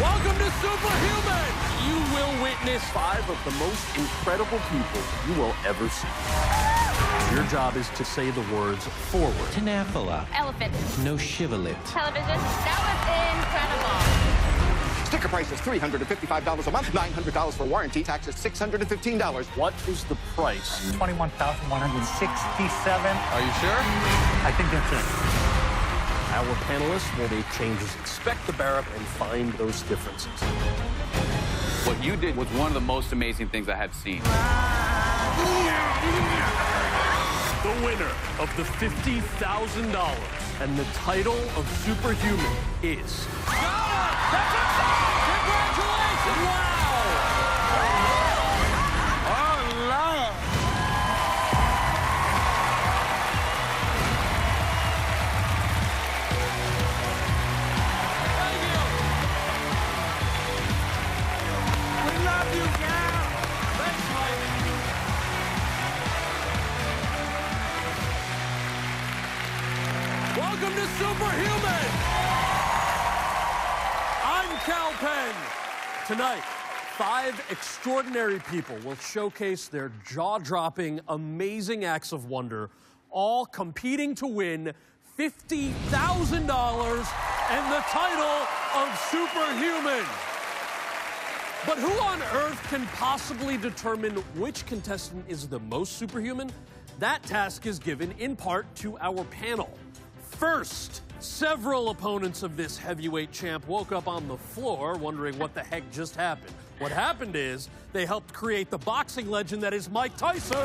Welcome to Superhuman! You will witness 5 of the most incredible people you will ever see. Your job is to say the words forward. Tenaphila. Elephant. No shivalit. Television. That was incredible. Sticker price is $355 a month, $900 for warranty, taxes $615. What is the price? $21,167. Are you sure? I think that's it. Our panelists will make changes, inspect the barracks, and find those differences. What you did was one of the most amazing things I have seen. The winner of the $50,000 and the title of Superhuman is... Congratulations! Wow! Oh, Lord! Thank you! We love you, gal! Thanks, Mike. Welcome to Superhuman! I'm Cal Penn. Tonight, 5 extraordinary people will showcase their jaw-dropping, amazing acts of wonder, all competing to win $50,000 and the title of Superhuman. But who on earth can possibly determine which contestant is the most superhuman? That task is given in part to our panel. First, several opponents of this heavyweight champ woke up on the floor wondering what the heck just happened. What happened is they helped create the boxing legend that is Mike Tyson.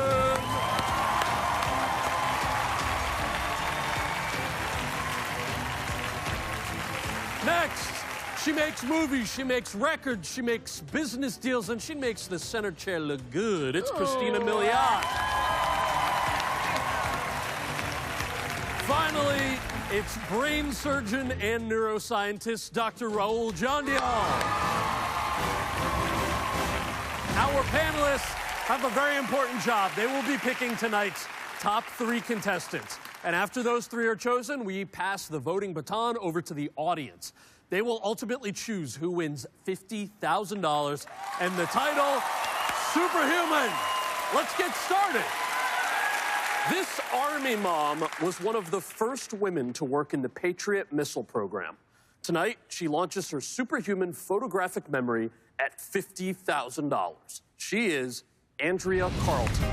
Next, she makes movies, she makes records, she makes business deals, and she makes the center chair look good. It's Christina Milian. Finally, it's brain surgeon and neuroscientist Dr. Raul Jandial. Our panelists have a very important job. They will be picking tonight's top 3 contestants. And after those 3 are chosen, we pass the voting baton over to the audience. They will ultimately choose who wins $50,000 and the title, Superhuman. Let's get started. This Army mom was one of the first women to work in the Patriot missile program. Tonight, she launches her superhuman photographic memory at $50,000. She is Andrea Carlton.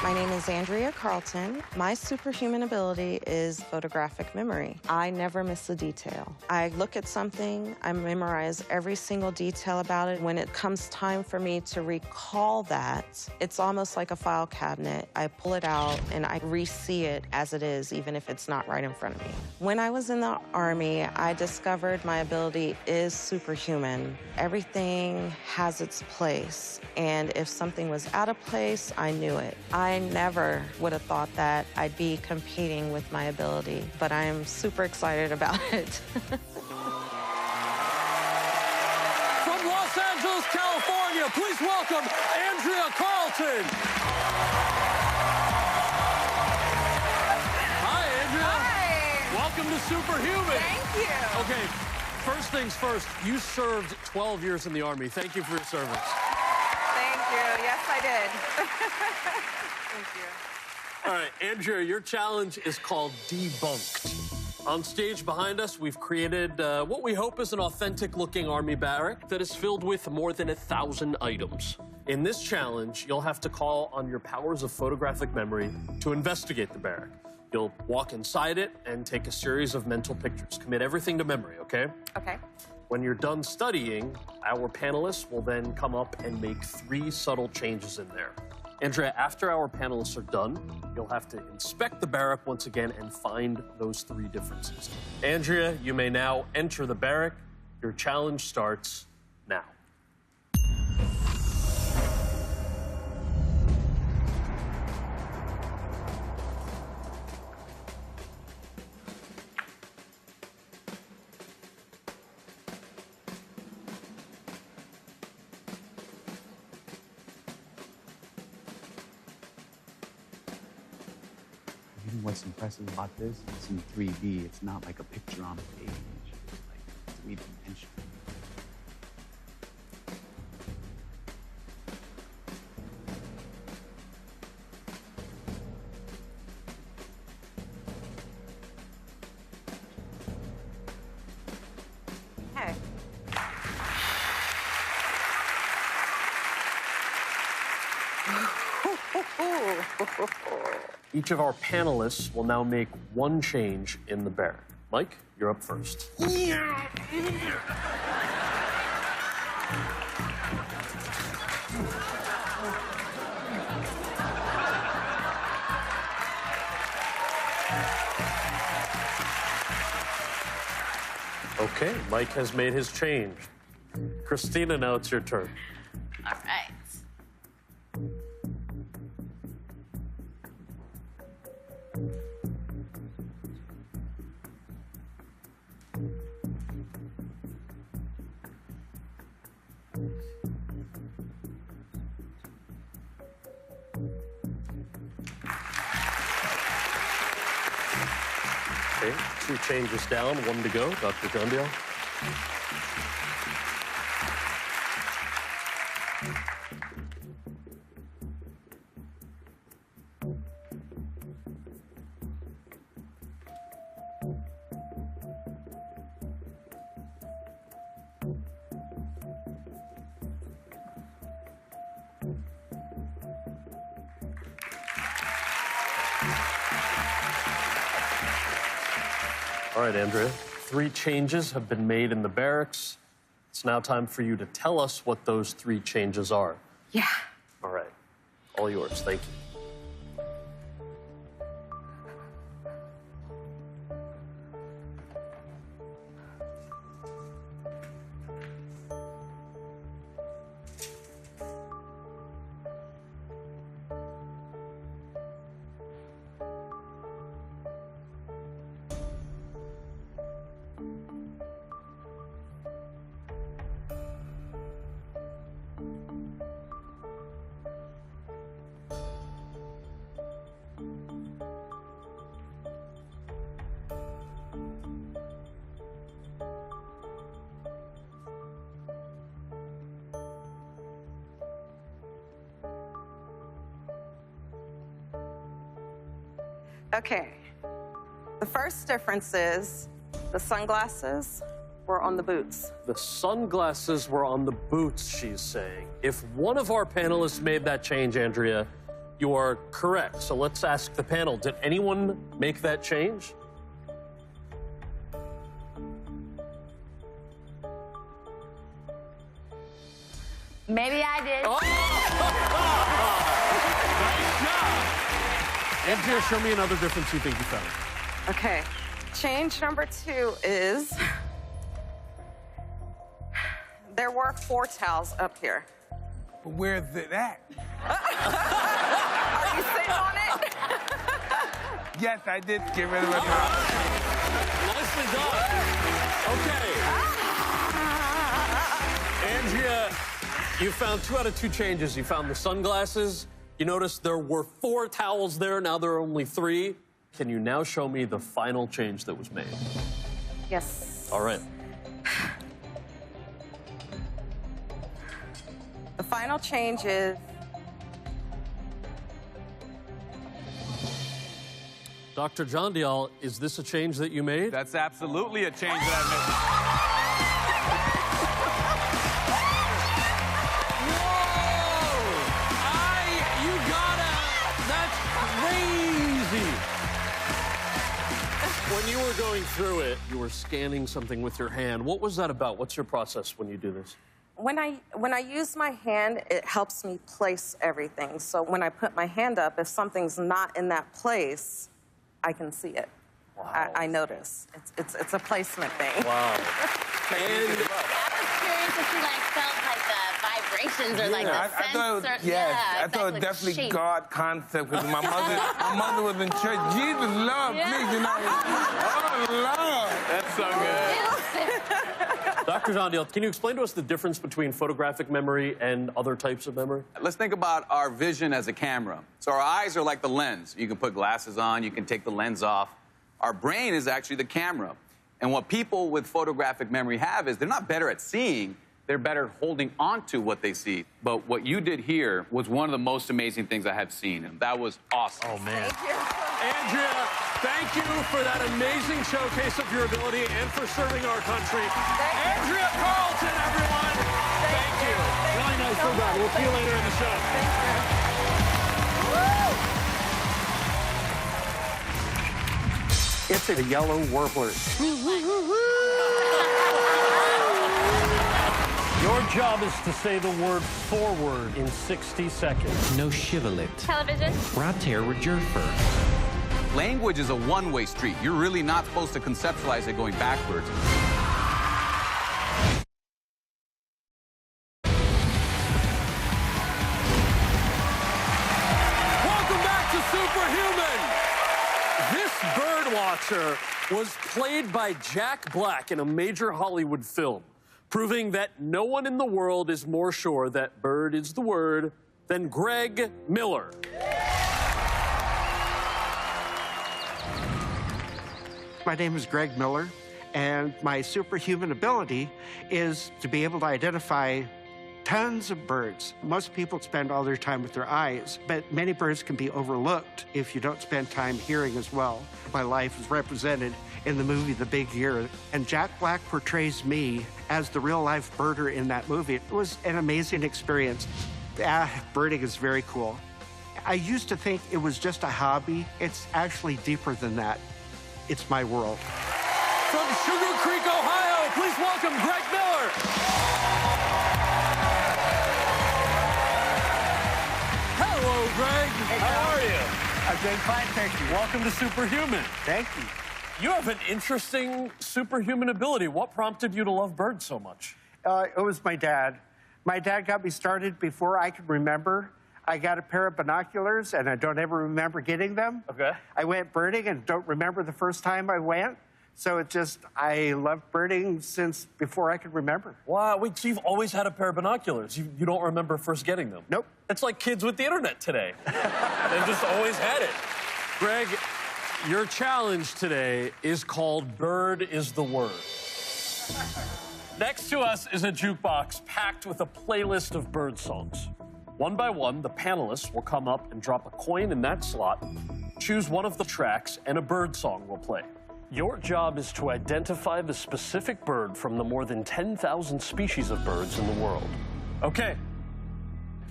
My name is Andrea Carlton. My superhuman ability is photographic memory. I never miss a detail. I look at something, I memorize every single detail about it. When it comes time for me to recall that, it's almost like a file cabinet. I pull it out and I re-see it as it is, even if it's not right in front of me. When I was in the Army, I discovered my ability is superhuman. Everything has its place, and if something was out of place, I knew it. I never would have thought that I'd be competing with my ability, but I am super excited about it. From Los Angeles, California, please welcome Andrea Carlton. Hi, Andrea. Hi. Welcome to Superhuman. Thank you. Okay, first things first, you served 12 years in the Army. Thank you for your service. Thank you. Yes, I did. Thank you. All right, Andrea, your challenge is called Debunked. On stage behind us, we've created what we hope is an authentic-looking Army barrack that is filled with more than 1,000 items. In this challenge, you'll have to call on your powers of photographic memory to investigate the barrack. You'll walk inside it and take a series of mental pictures. Commit everything to memory, okay? Okay. When you're done studying, our panelists will then come up and make 3 subtle changes in there. Andrea, after our panelists are done, you'll have to inspect the barrack once again and find those 3 differences. Andrea, you may now enter the barrack. Your challenge starts now. You know what's impressive about this? It's in 3D. It's not like a picture on a page. sweet intention. Okay. Each of our panelists will now make one change in the bear. Mike, you're up first. Okay, Mike has made his change. Christina, now it's your turn. All right. Okay, 2 changes down, 1 to go. Dr. Jandial. All right, Andrea. 3 changes have been made in the barracks. It's now time for you to tell us what those 3 changes are. Yeah. All right. All yours. Thank you. Okay. The first difference is the sunglasses were on the boots. The sunglasses were on the boots, she's saying. If one of our panelists made that change, Andrea, you are correct. So let's ask the panel, did anyone make that change? Maybe I did. Andrea, show me another difference you think you found. Okay. Change number 2 is there were 4 towels up here. But where's it at? Are you sitting on it? Yes, I did get rid of it. Nicely done. Okay. Andrea, you found 2 out of 2 changes. You found the sunglasses. You noticed there were 4 towels there. Now there are only 3. Can you now show me the final change that was made? Yes. All right. The final change is Dr. Jandial, is this a change that you made? That's absolutely a change that I When you were going through it, you were scanning something with your hand. What was that about? What's your process when you do this? when I use my hand, it helps me place everything. So when I put my hand up, if something's not in that place, I can see it. Wow. I notice. It's a placement thing. Wow. I was curious if you felt the vibrations or the I thought it was, sense. yes, Yeah, I thought it was definitely shape. God concept because my mother was in church. Jesus, Lord, please, you know. Oh, Lord. That's so good. Dr. Jandial, can you explain to us the difference between photographic memory and other types of memory? Let's think about our vision as a camera. So our eyes are like the lens. You can put glasses on, you can take the lens off. Our brain is actually the camera. And what people with photographic memory have is they're not better at seeing, they're better at holding on to what they see. But what you did here was one of the most amazing things I have seen, and that was awesome. Oh, man. Thank you. Andrea, thank you for that amazing showcase of your ability and for serving our country. Andrea Carlton, everyone. Thank you. Really nice to meet you. We'll see you later in the show. It's a yellow warbler. Your job is to say the word forward in 60 seconds. No shivalit. Television. Rater Rajurfer. Language is a one-way street. You're really not supposed to conceptualize it going backwards. Welcome back to Superhuman. This bird watcher was played by Jack Black in a major Hollywood film, proving that no one in the world is more sure that bird is the word than Greg Miller. My name is Greg Miller, and my superhuman ability is to be able to identify tons of birds. Most people spend all their time with their eyes, but many birds can be overlooked if you don't spend time hearing as well. My life is represented in the movie The Big Year, and Jack Black portrays me as the real-life birder in that movie. It was an amazing experience. Birding is very cool. I used to think it was just a hobby. It's actually deeper than that. It's my world. From Sugar Creek, Ohio, please welcome Greg Miller. Hello, Greg. Hey, how are you? I'm doing fine, thank you. Welcome to Superhuman. Thank you. You have an interesting superhuman ability. What prompted you to love birds so much? It was my dad. My dad got me started before I could remember. I got a pair of binoculars, and I don't ever remember getting them. Okay. I went birding and don't remember the first time I went. So it just, I loved birding since before I could remember. Wow, wait, so you've always had a pair of binoculars. You don't remember first getting them? Nope. It's like kids with the internet today. They've just always had it. Greg, your challenge today is called Bird is the Word. Next to us is a jukebox packed with a playlist of bird songs. One by one, the panelists will come up and drop a coin in that slot, choose one of the tracks, and a bird song will play. Your job is to identify the specific bird from the more than 10,000 species of birds in the world. Okay.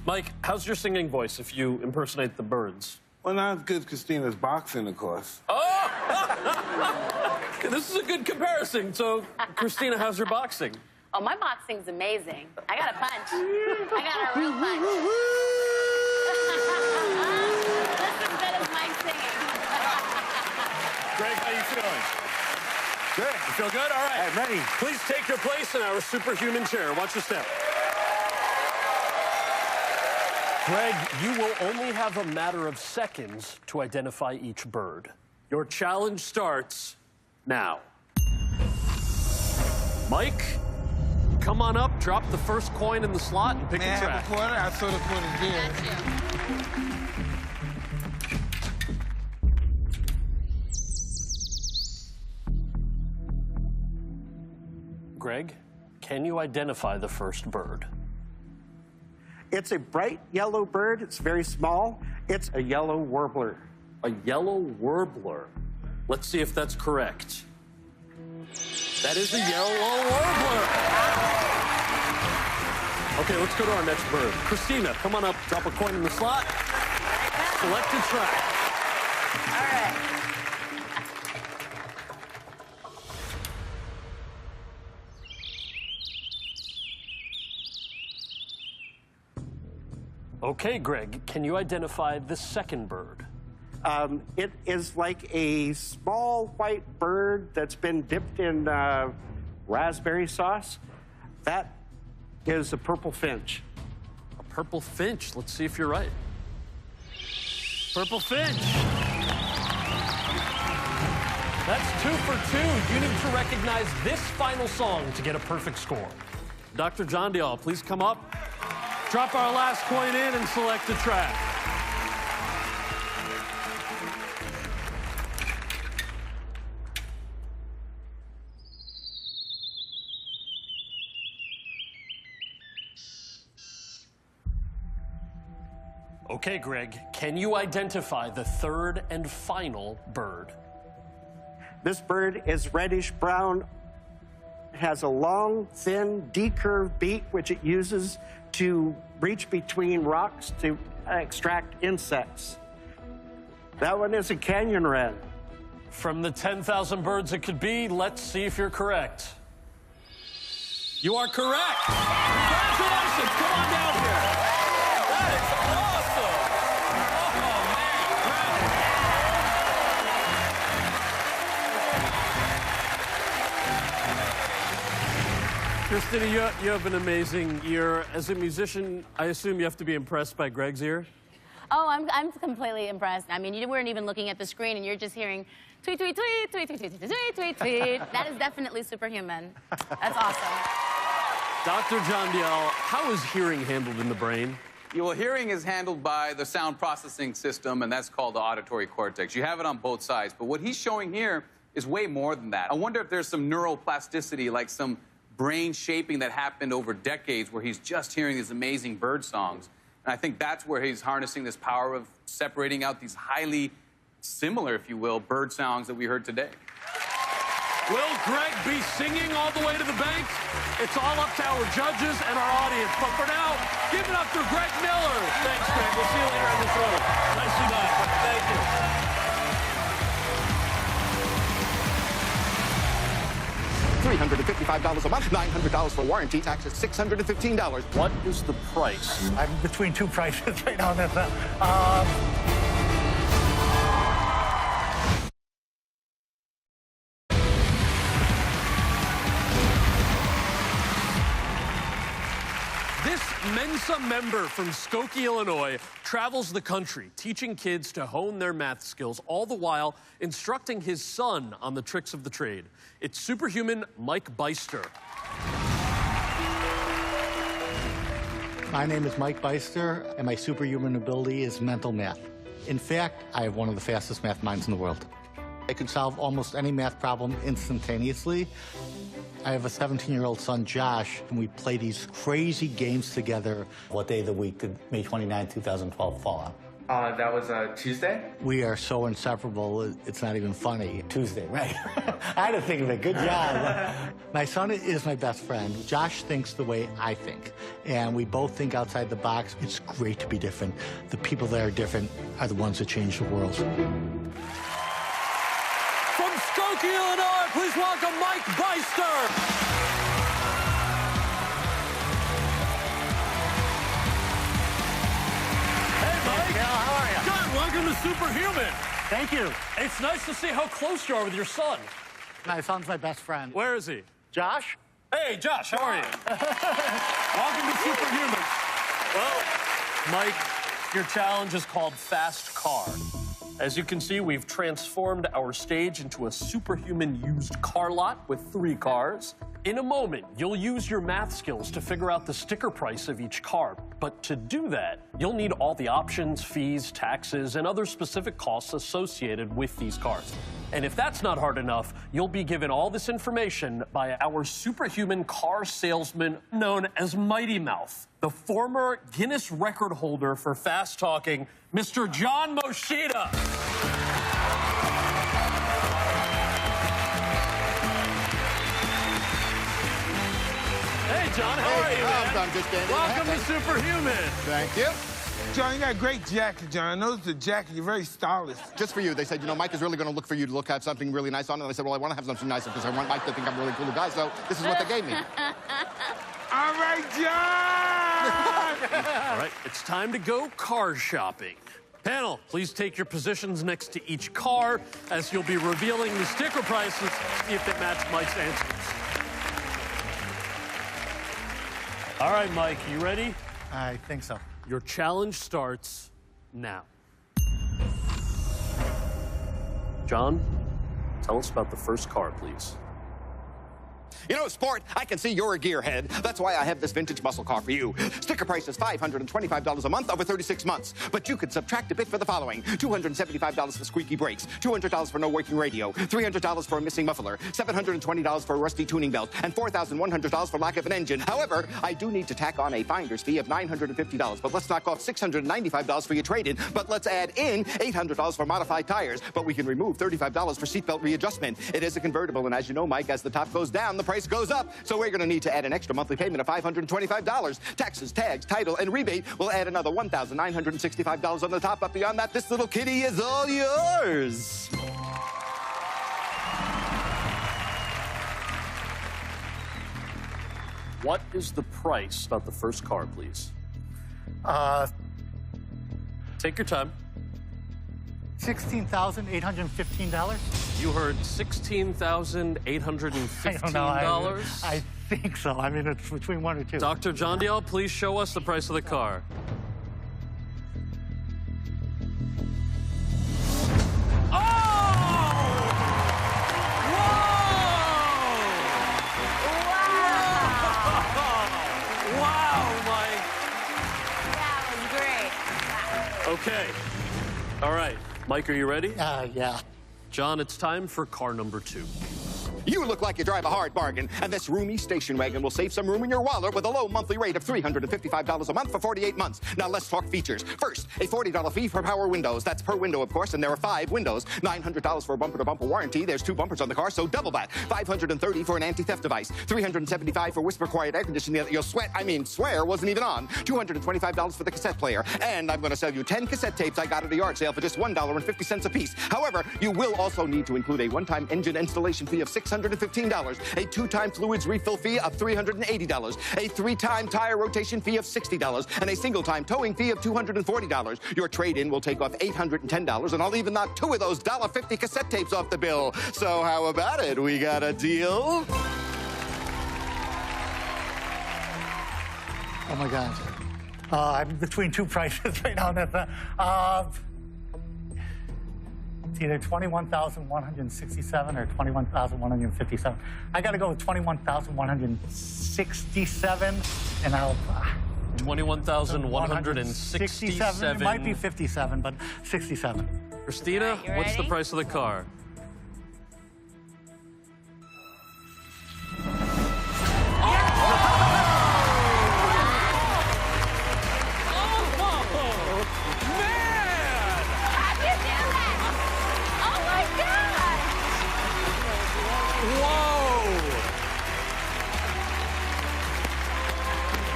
Mike, how's your singing voice if you impersonate the birds? Well, not as good as Christina's boxing, of course. Oh! This is a good comparison. So, Christina, how's your boxing? Oh, my boxing's amazing. I got a punch. I got a real punch. Just as good as Mike's singing. Greg, how you feeling? Good. You feel good? All right. I'm ready. Please take your place in our superhuman chair. Watch your step. Greg, you will only have a matter of seconds to identify each bird. Your challenge starts now. Mike, come on up, drop the first coin in the slot, and pick May I a track. have a quarter? I saw the quarter there. Greg, can you identify the first bird? It's a bright yellow bird. It's very small. It's a yellow warbler. A yellow warbler. Let's see if that's correct. That is a yellow warbler. Okay, let's go to our next bird. Christina, come on up, drop a coin in the slot. Select a track. All right. Okay, Greg, can you identify the second bird? It is like a small white bird that's been dipped in raspberry sauce. That is a purple finch. A purple finch. Let's see if you're right. Purple finch. That's 2 for 2. You need to recognize this final song to get a perfect score. Dr. John Dial, please come up. Drop our last coin in and select a track. Okay, Greg, can you identify the third and final bird? This bird is reddish brown. It has a long, thin, decurved beak, which it uses to reach between rocks to extract insects. That one is a canyon wren. From the 10,000 birds it could be, let's see if you're correct. You are correct. Congratulations. Come on down here. That is awesome. Oh, man. Christina, you have an amazing ear. As a musician, I assume you have to be impressed by Greg's ear? Oh, I'm completely impressed. I mean, you weren't even looking at the screen, and you're just hearing tweet, tweet, tweet, tweet, tweet, tweet, tweet, tweet, tweet, tweet. That is definitely superhuman. That's awesome. Dr. John Biel, how is hearing handled in the brain? Well, hearing is handled by the sound processing system, and that's called the auditory cortex. You have it on both sides, but what he's showing here is way more than that. I wonder if there's some neuroplasticity, like some brain shaping that happened over decades where he's just hearing these amazing bird songs. And I think that's where he's harnessing this power of separating out these highly similar, if you will, bird songs that we heard today. Will Greg be singing all the way to the bank? It's all up to our judges and our audience. But for now, give it up for Greg Miller. Thanks, Greg. We'll see you later on this road. Nicely done. Thank you. $355 a month, $900 for warranty, taxes $615. What is the price? I'm between two prices right now. This Mensa member from Skokie, Illinois, travels the country teaching kids to hone their math skills, all the while instructing his son on the tricks of the trade. It's Superhuman Mike Beister. My name is Mike Beister, and my superhuman ability is mental math. In fact, I have one of the fastest math minds in the world. I can solve almost any math problem instantaneously. I have a 17-year-old son, Josh, and we play these crazy games together. What day of the week did May 29, 2012 fall on? That was Tuesday. We are so inseparable, it's not even funny. Tuesday, right. I had to think of it. Good job. My son is my best friend. Josh thinks the way I think, and we both think outside the box. It's great to be different. The people that are different are the ones that change the world. From Skokie, Illinois, please welcome Mike Beister. Hey, Mike. How are you? Good. Welcome to Superhuman. Thank you. It's nice to see how close you are with your son. My son's my best friend. Where is he? Josh? Hey, Josh, how are you? Welcome to Superhuman. Well, Mike, your challenge is called Fast Car. As you can see, we've transformed our stage into a superhuman used car lot with 3 cars. In a moment, you'll use your math skills to figure out the sticker price of each car. But to do that, you'll need all the options, fees, taxes, and other specific costs associated with these cars. And if that's not hard enough, you'll be given all this information by our superhuman car salesman known as Mighty Mouth, the former Guinness record holder for fast talking, Mr. John Moshida. Hey, John, how are you, man? I'm just standing. Welcome to Superhuman. Thank you. John, you got a great jacket, John. I noticed the jacket. You're very stylish. Just for you, they said, you know, Mike is really going to look for you to look at something really nice on it. And I said, well, I want to have something nice because I want Mike to think I'm a really cool guy. So this is what they gave me. All right, John! All right, it's time to go car shopping. Panel, please take your positions next to each car as you'll be revealing the sticker prices, see if they match Mike's answers. All right, Mike, you ready? I think so. Your challenge starts now. John, tell us about the first car, please. You know, sport, I can see you're a gearhead. That's why I have this vintage muscle car for you. Sticker price is $525 a month over 36 months. But you could subtract a bit for the following. $275 for squeaky brakes, $200 for no working radio, $300 for a missing muffler, $720 for a rusty tuning belt, and $4,100 for lack of an engine. However, I do need to tack on a finder's fee of $950. But let's knock off $695 for your trade-in. But let's add in $800 for modified tires. But we can remove $35 for seatbelt readjustment. It is a convertible, and as you know, Mike, as the top goes down, the price goes up. So we're going to need to add an extra monthly payment of $525. Taxes, tags, title, and rebate will add another $1,965 on the top. But beyond that, this little kitty is all yours. What is the price of the first car, please? Take your time. $16,815. You heard $16,815. I don't know. I think so. I mean, it's between one or two. Dr. John Dial, please show us the price of the car. Oh! Whoa! Wow, Mike. That was great. Wow. Okay. All right. Mike, are you ready? Yeah. John, it's time for car number 2. You look like you drive a hard bargain, and this roomy station wagon will save some room in your wallet with a low monthly rate of $355 a month for 48 months. Now let's talk features. First, a $40 fee for power windows. That's per window, of course, and there are 5 windows. $900 for a bumper-to-bumper warranty. There's 2 bumpers on the car, so double that. $530 for an anti-theft device. $375 for whisper-quiet air conditioning that you'll swear wasn't even on. $225 for the cassette player. And I'm going to sell you 10 cassette tapes I got at a yard sale for just $1.50 a piece. However, you will also need to include a one-time engine installation fee of $615, a 2-time fluids refill fee of $380, a 3-time tire rotation fee of $60, and a single-time towing fee of $240. Your trade-in will take off $810, and I'll even knock 2 of those $1.50 cassette tapes off the bill. So how about it? We got a deal? Oh, my gosh. I'm between 2 prices right now. It's either $21,167 or $21,157. I got to go with $21,167, and I'll... $21,167. It might be 57, but 67. Christina, right, what's the ready? price of the car?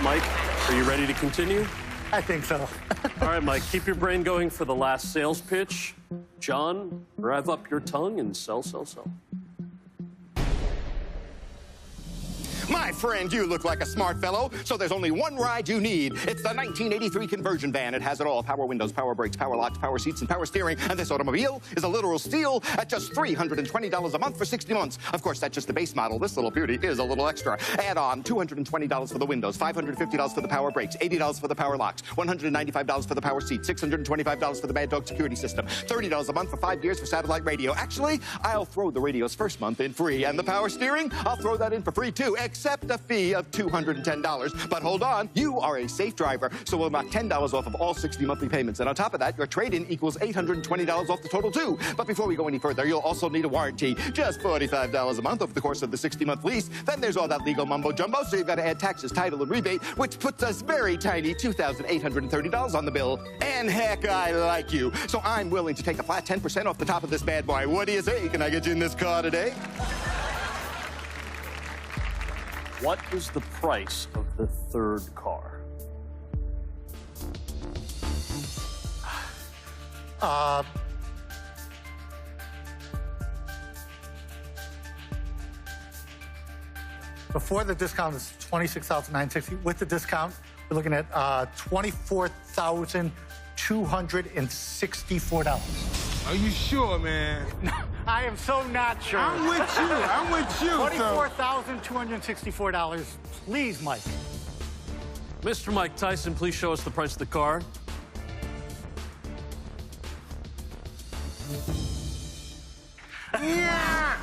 Mike, are you ready to continue? I think so. All right, Mike, keep your brain going for the last sales pitch. John, rev up your tongue and sell, sell, sell. My friend, you look like a smart fellow, so there's only one ride you need. It's the 1983 conversion van. It has it all. Power windows, power brakes, power locks, power seats, and power steering. And this automobile is a literal steal at just $320 a month for 60 months. Of course, that's just the base model. This little beauty is a little extra. Add on $220 for the windows, $550 for the power brakes, $80 for the power locks, $195 for the power seats, $625 for the Bad Dog security system, $30 a month for 5 years for satellite radio. Actually, I'll throw the radio's first month in free. And the power steering, I'll throw that in for free, too, except a fee of $210. But hold on, you are a safe driver, so we'll knock $10 off of all 60 monthly payments. And on top of that, your trade-in equals $820 off the total, too. But before we go any further, you'll also need a warranty. Just $45 a month over the course of the 60-month lease. Then there's all that legal mumbo-jumbo, so you've got to add taxes, title, and rebate, which puts us very tiny $2,830 on the bill. And heck, I like you. So I'm willing to take a flat 10% off the top of this bad boy. What do you say? Can I get you in this car today? What is the price of the third car? Before the discount is $26,960. With the discount, we're looking at $24,264. Are you sure, man? I am so not sure. I'm with you. I'm with you. $24,264. Please, Mike. Mr. Mike Tyson, please show us the price of the car. Yeah.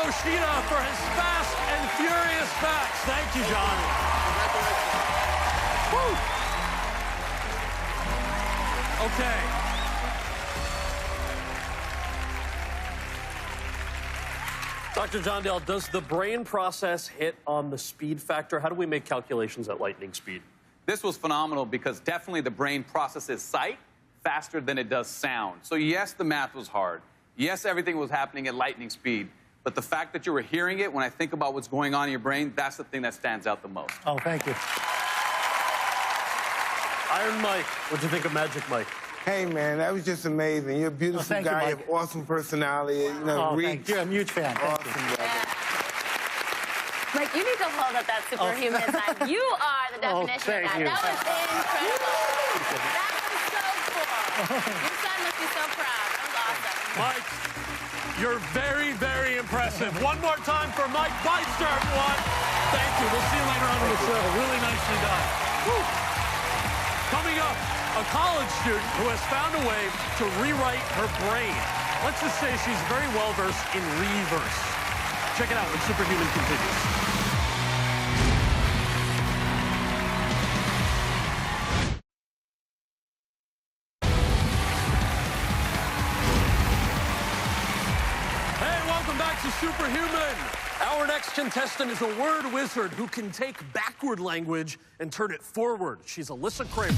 Yoshida for his Fast and Furious facts. Thank you, John. Woo. Okay. Dr. John Dale, does the brain process hit on the speed factor? How do we make calculations at lightning speed? This was phenomenal because definitely the brain processes sight faster than it does sound. So yes, the math was hard. Yes, everything was happening at lightning speed. But the fact that you were hearing it, when I think about what's going on in your brain, that's the thing that stands out the most. Oh, thank you. Iron Mike, what'd you think of Magic Mike? Hey, man, that was just amazing. You're a beautiful thank you, guy. You Mike. have awesome personality. You know, Oh, reach. thank you. I'm a huge fan. Thank Awesome, you. brother. Mike, you need to hold up that superhuman sign. You are the definition of thank that. you. That was incredible. That was so cool. Your son must be so proud. That was awesome. Mike, you're very, very impressive. One more time for Mike Beister, everyone. Thank you. We'll see you later on in the show. Really nicely done. Woo. Coming up, a college student who has found a way to rewrite her brain. Let's just say she's very well-versed in reverse. Check it out when Superhuman continues. Superhuman. Our next contestant is a word wizard who can take backward language and turn it forward. She's Alyssa Kramer.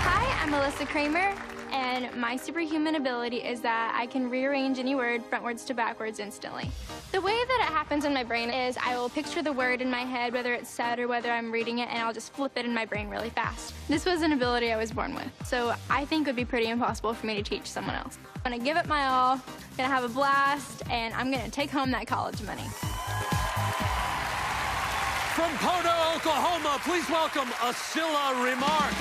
Hi, I'm Alyssa Kramer, and my superhuman ability is that I can rearrange any word frontwards to backwards instantly. The way that it happens in my brain is I will picture the word in my head, whether it's said or whether I'm reading it, and I'll just flip it in my brain really fast. This was an ability I was born with, so I think it would be pretty impossible for me to teach someone else. I'm gonna give it my all, I'm gonna have a blast, and I'm gonna take home that college money. From Podo, Oklahoma, please welcome Asila Remark.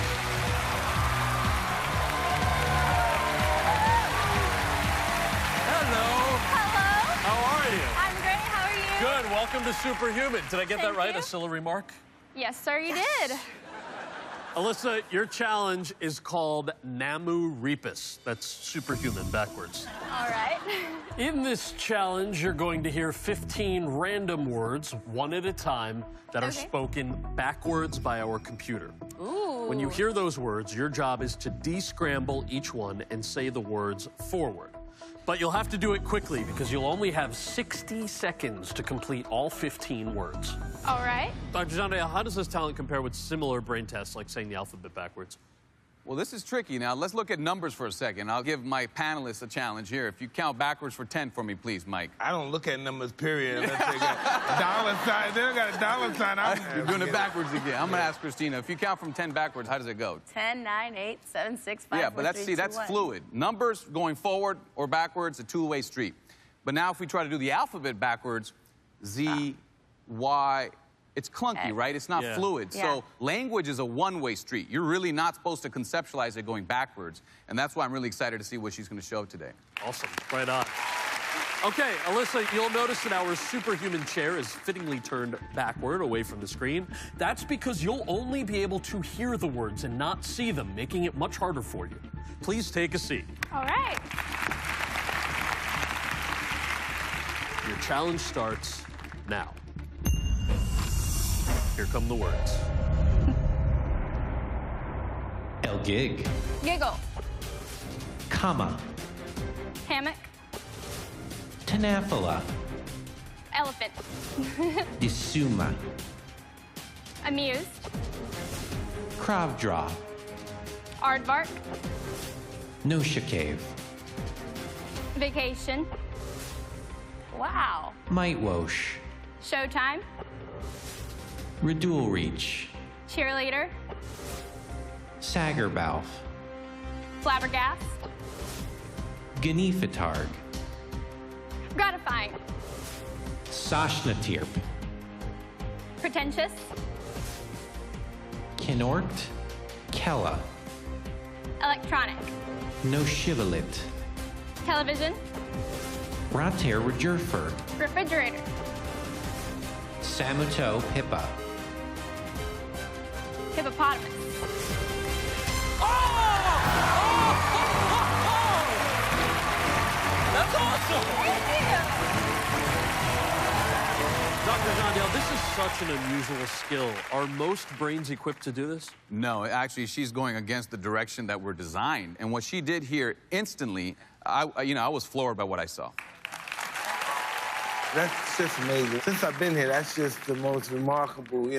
Hello. Hello. How are you? I'm great, how are you? Good, welcome to Superhuman. Did I get that Thank right, you. Asila Remark? Yes, sir, you did. Alyssa, your challenge is called Namu Repus. That's superhuman backwards. All right. In this challenge, you're going to hear 15 random words, one at a time, that are spoken backwards by our computer. Ooh. When you hear those words, your job is to descramble each one and say the words forward. But you'll have to do it quickly because you'll only have 60 seconds to complete all 15 words. All right. Dr. John Dale, how does this talent compare with similar brain tests like saying the alphabet backwards? Well, this is tricky. Now, let's look at numbers for a second. I'll give my panelists a challenge here. If you count backwards for 10 for me, please, Mike. I don't look at numbers, period. Unless they got dollar sign. They don't got a dollar sign. You're doing it backwards again. I'm going to ask Christina. If you count from 10 backwards, how does it go? 10, 9, 8, 7, 6, 5, Yeah, 4, but that's, 3, see, 2, that's 1. fluid. Numbers going forward or backwards, a two-way street. But now if we try to do the alphabet backwards, Z, Y, it's clunky, right? It's not fluid. Yeah. So language is a one-way street. You're really not supposed to conceptualize it going backwards. And that's why I'm really excited to see what she's going to show today. Awesome. Right on. Okay, Alyssa, you'll notice that our superhuman chair is fittingly turned backward away from the screen. That's because you'll only be able to hear the words and not see them, making it much harder for you. Please take a seat. All right. Your challenge starts now. Here come the words. El gig. Giggle. Comma. Hammock. Tenafala. Elephant. Disuma. Amused. Kravdra. Aardvark. Nosha Cave. Vacation. Wow. Mightwosh. Showtime. Radul Reach. Cheerleader. Sagerbalf. Flabbergast. Ganifatarg. Gratifying. Sashnatirp. Pretentious. Kinort. Kella. Electronic. Noshivalit. Television. Rater Rajurfer. Refrigerator. Samuto Pippa. Hippopotamus. That's awesome! Thank you. Dr. Gondale, this is such an unusual skill. Are most brains equipped to do this? No, actually, she's going against the direction that we're designed. And what she did here instantly, I was floored by what I saw. That's just amazing. Since I've been here, that's just the most remarkable,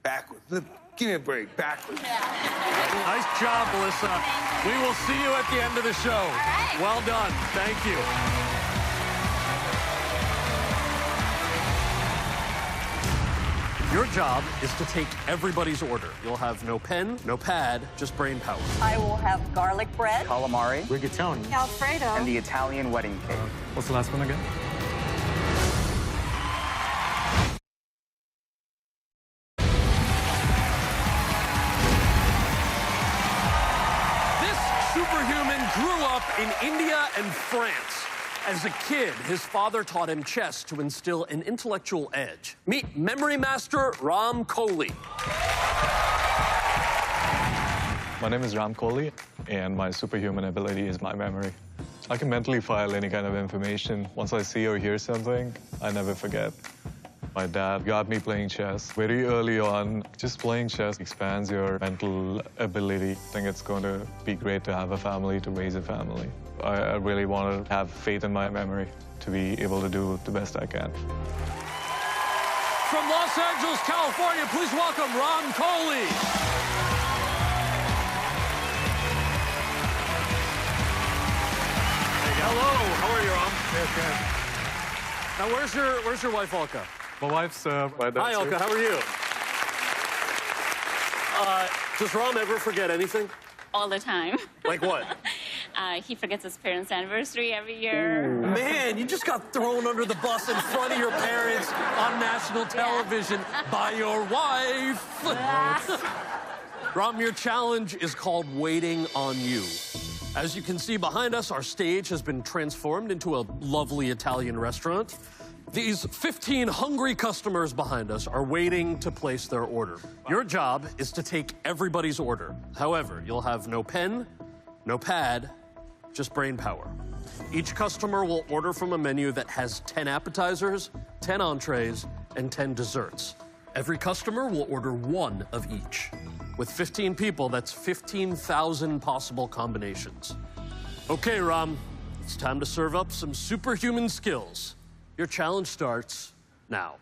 backwards. Look, give me a break, backwards. Nice job, Melissa. We will see you at the end of the show. All right. Well done. Thank you. Your job is to take everybody's order. You'll have no pen, no pad, just brain power. I will have garlic bread, calamari, Rigatoni, Alfredo, and the Italian wedding cake. What's the last one again? This superhuman grew up in India and France. As a kid, his father taught him chess to instill an intellectual edge. Meet memory master Ram Kohli. My name is Ram Kohli, and my superhuman ability is my memory. I can mentally file any kind of information. Once I see or hear something, I never forget. My dad got me playing chess very early on. Just playing chess expands your mental ability. I think it's going to be great to have a family, to raise a family. I really want to have faith in my memory to be able to do the best I can. From Los Angeles, California, please welcome Ram Kohli. Hey, hello. How are you, Ram? Now, where's your wife, Alka? My wife's right there. Hi, Alka. How are you? Does Ram ever forget anything? All the time. Like what? He forgets his parents' anniversary every year. Man, you just got thrown under the bus in front of your parents on national television by your wife. Ram, your challenge is called Waiting on You. As you can see behind us, our stage has been transformed into a lovely Italian restaurant. These 15 hungry customers behind us are waiting to place their order. Your job is to take everybody's order. However, you'll have no pen, no pad, just brain power. Each customer will order from a menu that has 10 appetizers, 10 entrees, and 10 desserts. Every customer will order one of each. With 15 people, that's 15,000 possible combinations. Okay, Ram, it's time to serve up some superhuman skills. Your challenge starts now.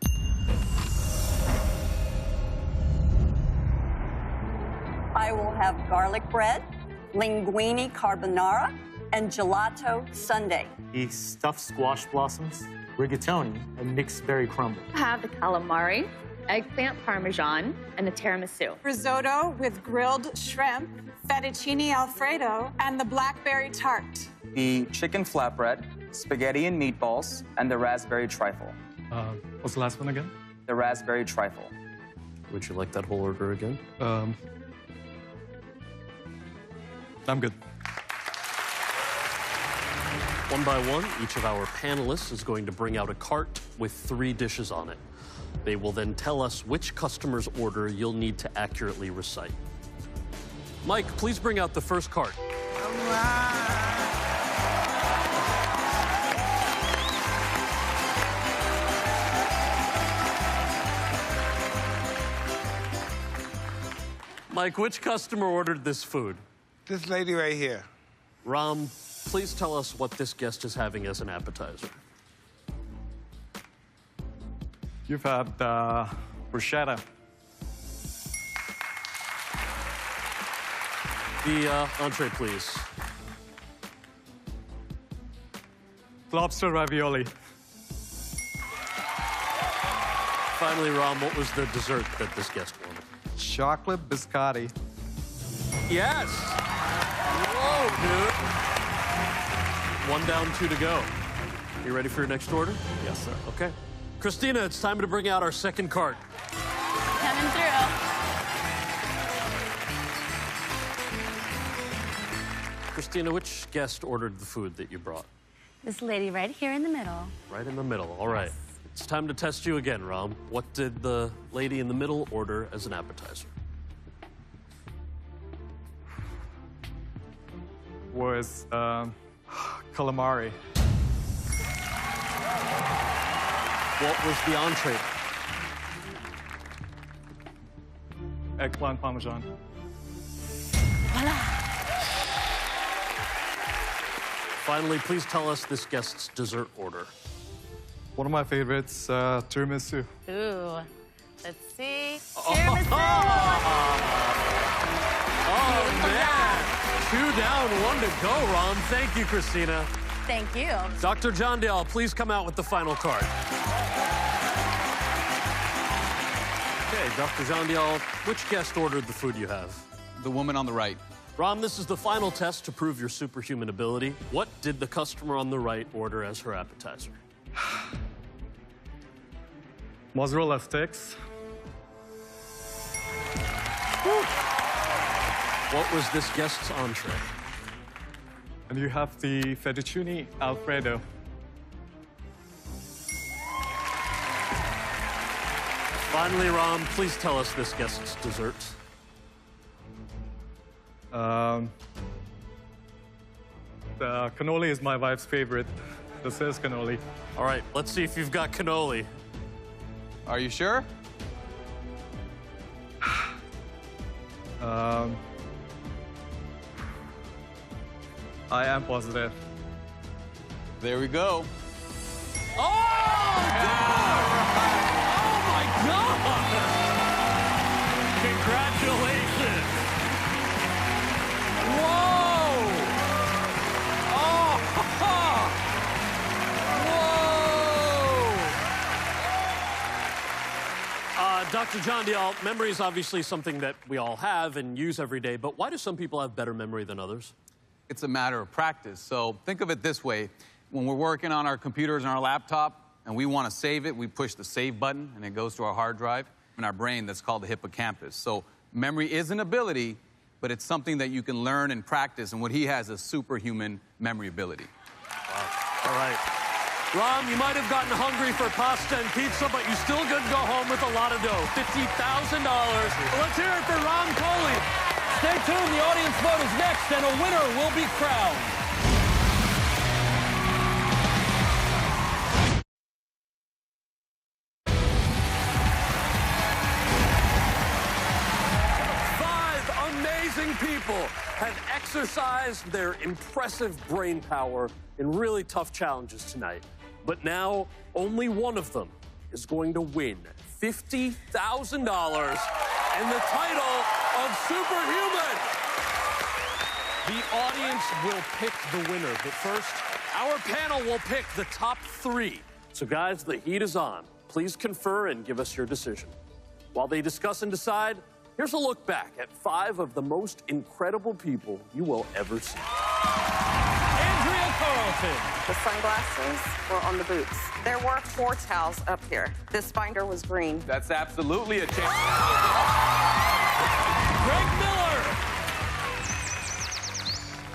I will have garlic bread, linguine carbonara, and gelato sundae. the stuffed squash blossoms, rigatoni, and mixed berry crumble. I have the calamari, eggplant parmesan, and the tiramisu. Risotto with grilled shrimp, fettuccine alfredo, and the blackberry tart. The chicken flatbread, spaghetti and meatballs, and the raspberry trifle. What's the last one again? The raspberry trifle. Would you like that whole order again? I'm good. One by one, each of our panelists is going to bring out a cart with 3 dishes on it. They will then tell us which customer's order you'll need to accurately recite. Mike, please bring out the first cart. Mike, which customer ordered this food? This lady right here. Ram, please tell us what this guest is having as an appetizer. You've had bruschetta. The entree, please. Lobster ravioli. Finally, Ram, what was the dessert that this guest wanted? Chocolate biscotti. Yes! Whoa, dude. 1 down, 2 to go. You ready for your next order? Yes, sir. Okay. Christina, it's time to bring out our second cart. Coming through. Christina, which guest ordered the food that you brought? This lady right here in the middle. Right in the middle. All right. It's time to test you again, Ram. What did the lady in the middle order as an appetizer? Was calamari. What was the entree? Eggplant Parmesan. Finally, please tell us this guest's dessert order. One of my favorites, tiramisu. Ooh. Let's see. Oh, man. 2 down, 1 to go, Ron. Thank you, Christina. Thank you. Dr. John Dale, please come out with the final card. Okay, Dr. John Dale, which guest ordered the food you have? The woman on the right. Ron, this is the final test to prove your superhuman ability. What did the customer on the right order as her appetizer? Mozzarella sticks. Woo. What was this guest's entree? And you have the fettuccine Alfredo. Finally, Ron, please tell us this guest's dessert. The cannoli is my wife's favorite. This is cannoli. All right, let's see if you've got cannoli. Are you sure? I am positive. There we go. Oh, my God! Congratulations! Whoa! Oh! Whoa! Dr. John Dale, memory is obviously something that we all have and use every day, but why do some people have better memory than others? It's a matter of practice. So think of it this way. When we're working on our computers and our laptop and we want to save it, we push the save button and it goes to our hard drive in our brain that's called the hippocampus. So memory is an ability, but it's something that you can learn and practice, and what he has is superhuman memory ability. All right. Ron, you might have gotten hungry for pasta and pizza, but you still could go home with a lot of dough. $50,000. Let's hear it for Ron Coley. Stay tuned, the audience vote is next, and a winner will be crowned. People have exercised their impressive brain power in really tough challenges tonight. But now, only one of them is going to win $50,000 and the title of Superhuman. The audience will pick the winner, but first, our panel will pick the top 3. So guys, the heat is on. Please confer and give us your decision. While they discuss and decide, here's a look back at 5 of the most incredible people you will ever see. Andrea Carlton. The sunglasses were on the boots. There were 4 towels up here. This binder was green. That's absolutely a chance. Greg Miller.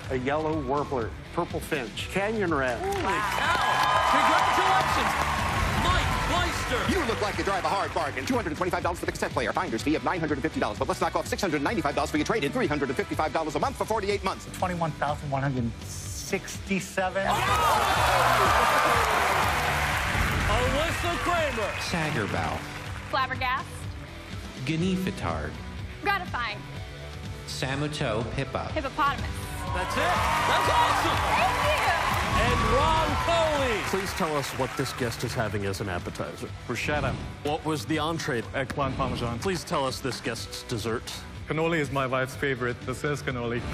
A yellow warbler, purple finch, canyon rat. Holy cow! Congratulations! You look like you drive a hard bargain. $225 for the cassette player. Finder's fee of $950. But let's knock off $695 for your trade-in. $355 a month for 48 months. $21,167. Alyssa Kramer. Sagerbow. Flabbergast. Ganifetard. Gratifying. Samuto Pippa. Hippopotamus. That's it. That's awesome. Thank you. And Ron Coley. Please tell us what this guest is having as an appetizer. Bruschetta. What was the entree? Eggplant Parmesan. Please tell us this guest's dessert. Cannoli is my wife's favorite. This is cannoli. Oh,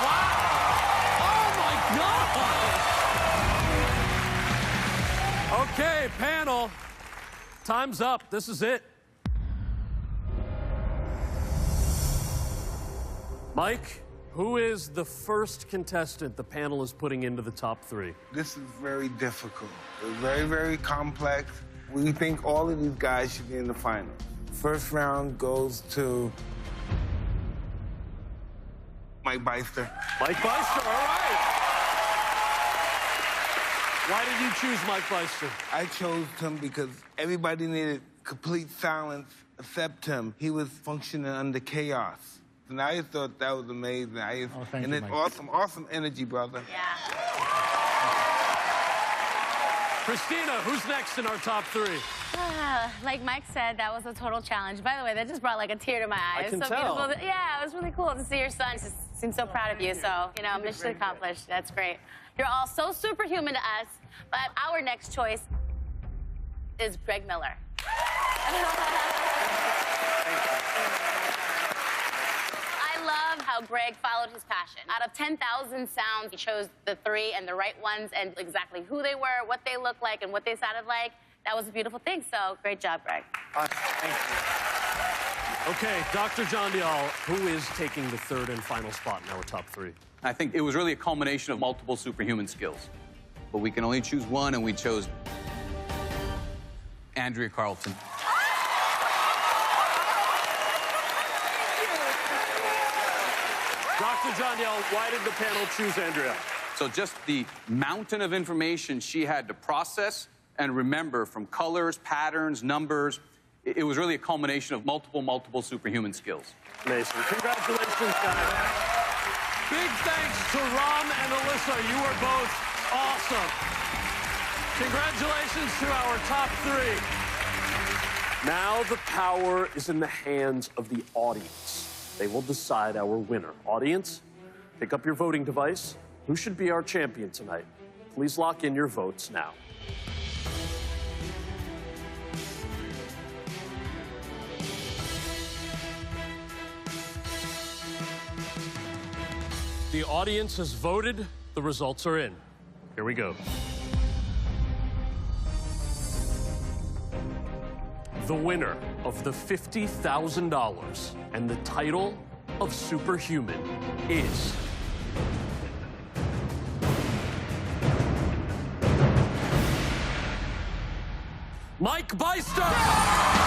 wow! Oh, my God! Okay, panel. Time's up. This is it. Mike, who is the first contestant the panel is putting into the top 3? This is very difficult. It's very, very complex. We think all of these guys should be in the finals. First round goes to Mike Beister. Mike Beister, all right. Why did you choose Mike Beister? I chose him because everybody needed complete silence except him. He was functioning under chaos. And I just thought that was amazing. Thank you, Mike. Awesome energy, brother. Yeah. Christina, who's next in our top three? Like Mike said, that was a total challenge. By the way, that just brought like a tear to my eye. I can so tell. beautiful. Yeah, it was really cool to see your son. Just seems so proud of you. So, you know, mission accomplished. That's great. You're all so superhuman to us. But our next choice is Greg Miller. I love how Greg followed his passion. Out of 10,000 sounds, he chose the 3 and the right ones and exactly who they were, what they looked like, and what they sounded like. That was a beautiful thing, so great job, Greg. Thank you. Okay, Dr. John Dial, who is taking the 3rd and final spot in our top 3? I think it was really a culmination of multiple superhuman skills. But we can only choose one, and we chose Andrea Carlton. Dr. John Dial, why did the panel choose Andrea? So just the mountain of information she had to process and remember from colors, patterns, numbers, it was really a culmination of multiple superhuman skills. Amazing. Congratulations, guys. Big thanks to Ram and Alyssa. You are both awesome. Congratulations to our top 3. Now the power is in the hands of the audience. They will decide our winner. Audience, pick up your voting device. Who should be our champion tonight? Please lock in your votes now. The audience has voted. The results are in. Here we go. The winner of the $50,000 and the title of Superhuman is... Mike Beister!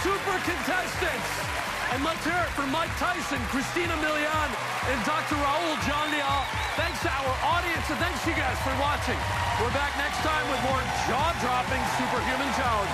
Super contestants. And let's hear it for Mike Tyson, Christina Milian, and Dr. Raul John Dial. Thanks to our audience, and thanks to you guys for watching. We're back next time with more jaw-dropping superhuman challenges.